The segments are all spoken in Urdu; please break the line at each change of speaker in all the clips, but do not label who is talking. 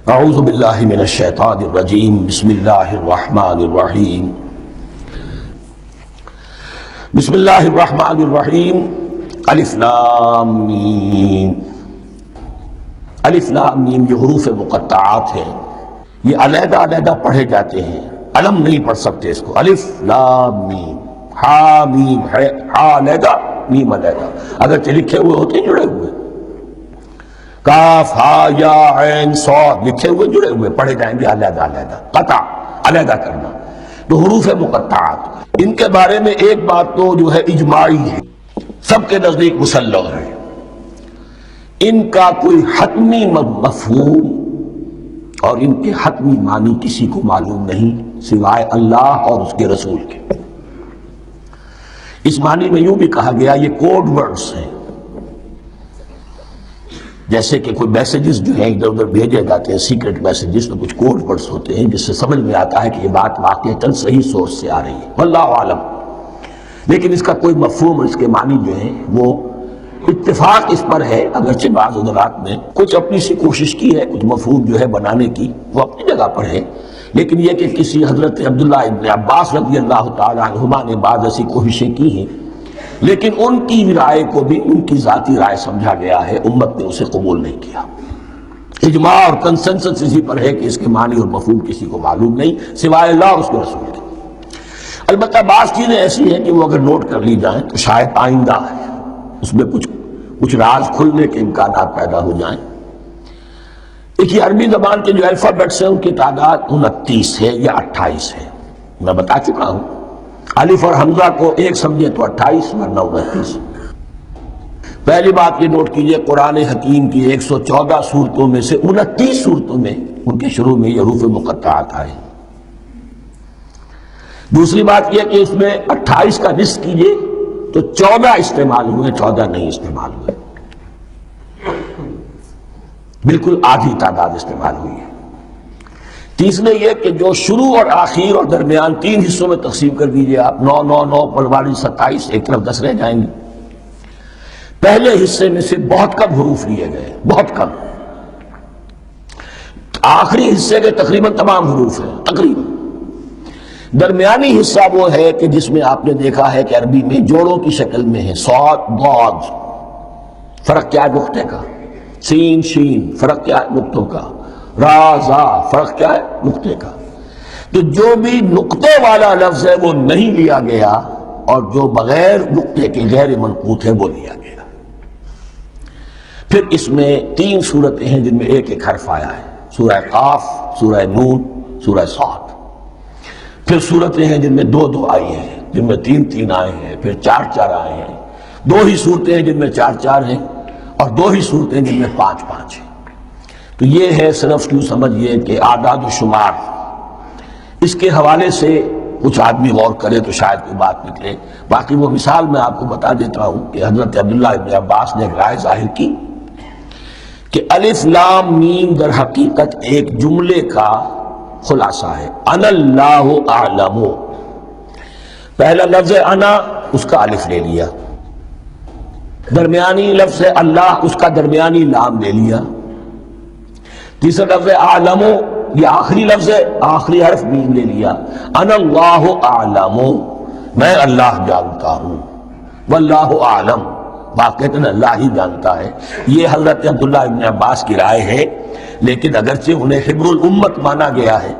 اعوذ باللہ من الشیطان الرجیم بسم اللہ الرحمن الرحیم بسم اللہ الرحمن الرحیم الف لام میم۔ الف لام میم یہ حروف مقطعات ہیں، یہ علیحدہ علیحدہ پڑھے جاتے ہیں، علم نہیں پڑھ سکتے اس کو۔ الف لام میم، ہا میم ہے، ہا علیحدہ میم علیحدہ، اگرچہ لکھے ہوئے ہوتے ہیں جڑے ہوئے، کاف ہا یا عین صاد لکھے ہوئے جڑے ہوئے پڑھے جائیں گے علیحدہ علیحدہ، قطع علیحدہ کرنا۔ تو حروف مقطعات، ان کے بارے میں ایک بات تو جو ہے اجماعی ہے، سب کے نزدیک مسلم ہے، ان کا کوئی حتمی مفہوم اور ان کے حتمی معنی کسی کو معلوم نہیں سوائے اللہ اور اس کے رسول کے۔ اس معنی میں یوں بھی کہا گیا یہ کوڈ ورڈز ہیں، جیسے کہ کوئی میسیجز جو ہیں ادھر ادھر بھیجے جاتے ہیں، سیکرٹ میسیجز، تو کچھ کوڈ ورڈز ہوتے ہیں جس سے سمجھ میں آتا ہے کہ یہ بات واقعتاً صحیح سورس سے آ رہی ہے، واللہ عالم۔ لیکن اس کا کوئی مفہوم اور اس کے معنی جو ہیں وہ اتفاق اس پر ہے، اگرچہ بعض حضرات نے کچھ اپنی سی کوشش کی ہے کچھ مفہوم جو ہے بنانے کی، وہ اپنی جگہ پر ہے، لیکن یہ کہ کسی حضرت عبداللہ ابن عباس رضی اللہ تعالی عنہما نے بعض ایسی کوششیں کی ہیں، لیکن ان کی رائے کو بھی ان کی ذاتی رائے سمجھا گیا ہے، امت نے اسے قبول نہیں کیا۔ اجماع اور کنسنسس اسی پر ہے کہ اس کے معنی اور مفہوم کسی کو معلوم نہیں سوائے اللہ اور اس کے رسول کے۔ البتہ بعض چیزیں ایسی ہیں کہ وہ اگر نوٹ کر لی جائیں تو شاید آئندہ اس میں کچھ راز کھلنے کے امکانات پیدا ہو جائیں۔ دیکھیے عربی زبان کے جو الفابیٹس ہیں ان کی تعداد 29 ہے یا 28 ہے، میں بتا چکا ہوں۔ الف اور حمزہ کو ایک سمجھے تو 28 ورنہ 29۔ پہلی بات یہ نوٹ کیجئے، قرآن حکیم کی 114 سورتوں میں سے 29 سورتوں میں ان کے شروع میں یہ حروف مقطعات آئے۔ دوسری بات یہ کہ اس میں 28 کا نصف کیجئے تو 14 استعمال ہوئے، 14 نہیں استعمال ہوئے، بالکل آدھی تعداد استعمال ہوئی ہے۔ تیسرے یہ کہ جو شروع اور آخر اور درمیان 3 حصوں میں تقسیم کر دیجئے آپ، 9 9 9 پر والی 27، ایک طرف 10 رہ جائیں گے۔ پہلے حصے میں سے بہت کم حروف لیے گئے، بہت کم۔ آخری حصے کے تقریباً تمام حروف ہیں، تقریباً۔ درمیانی حصہ وہ ہے کہ جس میں آپ نے دیکھا ہے کہ عربی میں جوڑوں کی شکل میں ہے، صاد ضاد، فرق کیا ہے نقطے کا، سین شین، فرق کیا ہے نقطوں کا، را زا، فرق کیا ہے نقطے کا۔ تو جو بھی نقطے والا لفظ ہے وہ نہیں لیا گیا، اور جو بغیر نقطے کے غیر منقوط ہے وہ لیا گیا۔ پھر اس میں 3 صورتیں ہیں جن میں ایک ایک حرف آیا ہے، سورہ قاف، سورہ نون، سورہ صاد۔ پھر صورتیں ہیں جن میں 2 2 آئی ہیں، جن میں 3 3 آئے ہیں، پھر 4 4 آئے ہیں۔ 2 ہی صورتیں ہیں جن میں 4 4 ہیں، اور 2 ہی صورتیں جن میں 5 5 ہیں۔ تو یہ ہے صرف کیوں سمجھئے کہ اعداد و شمار، اس کے حوالے سے کچھ آدمی غور کرے تو شاید کوئی بات نکلے۔ باقی وہ مثال میں آپ کو بتا دیتا ہوں کہ حضرت عبداللہ ابن عباس نے ایک رائے ظاہر کی کہ الف لام میم در حقیقت ایک جملے کا خلاصہ ہے، انا اللہ اعلم۔ پہلا لفظ انا، اس کا الف لے لیا، درمیانی لفظ اللہ، اس کا درمیانی لام لے لیا، تیسرا لفظ اعلم، یہ آخری لفظ ہے، آخری حرف میم لے لیا، انا اللہ اعلم، میں اللہ جانتا ہوں، واللہ اعلم، واقعتاً اللہ ہی جانتا ہے۔ یہ حضرت عبداللہ ابن عباس کی رائے ہے، لیکن اگرچہ انہیں حبر الامت مانا گیا ہے،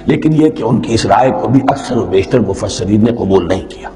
لیکن یہ کہ ان کی اس رائے کو بھی اکثر و بیشتر مفسرین نے قبول نہیں کیا۔